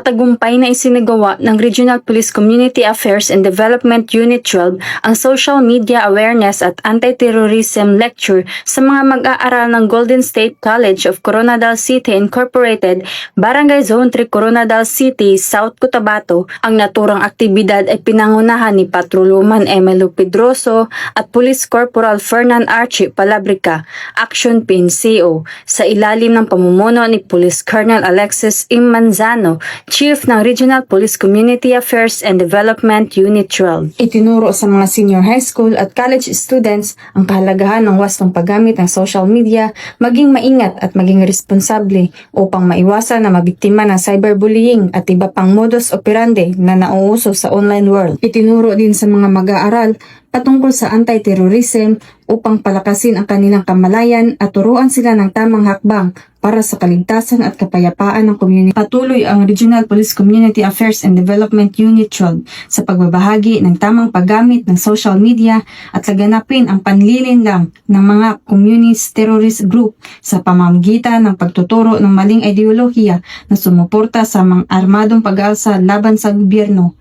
Matagumpay na isinagawa ng Regional Police Community Affairs and Development Unit 12 ang Social Media Awareness at Anti-Terrorism Lecture sa mga mag-aaral ng Golden State College of Coronadal City Incorporated, Barangay Zone 3, Coronadal City, South Cotabato. Ang naturang aktibidad ay pinangunahan ni Patrolwoman Emelo Pedroso at Police Corporal Fernan Archie Palabrica, Action PNCO, sa ilalim ng pamumuno ni Police Colonel Alexis M. Manzano, Chief ng Regional Police Community Affairs and Development Unit 12. Itinuro sa mga senior high school at college students ang kahalagahan ng wastong paggamit ng social media, maging maingat at maging responsable upang maiwasan na mabiktima ng cyberbullying at iba pang modus operandi na nauuso sa online world. Itinuro din sa mga mag-aaral patungkol sa anti-terrorism upang palakasin ang kanilang kamalayan at turuan sila ng tamang hakbang para sa kaligtasan at kapayapaan ng community. Patuloy ang Regional Police Community Affairs and Development Unit 12 sa pagbabahagi ng tamang paggamit ng social media at laganapin ang panlilinlang ng mga communist terrorist group sa pamamagitan ng pagtuturo ng maling ideolohiya na sumuporta sa mga armadong pag-aalsa laban sa gobyerno.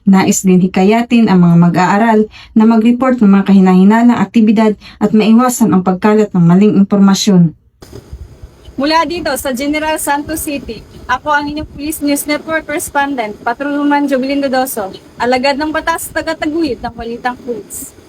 Nais din hikayatin ang mga mag-aaral na mag-report ng mga kahinahinalang aktibidad at maiwasan ang pagkalat ng maling impormasyon. Mula dito sa General Santos City, ako ang inyong Police News Network Correspondent, Patrolwoman Jovelyn Dodoso, alagad ng batas, taga-taguyod ng Balitang Pulis.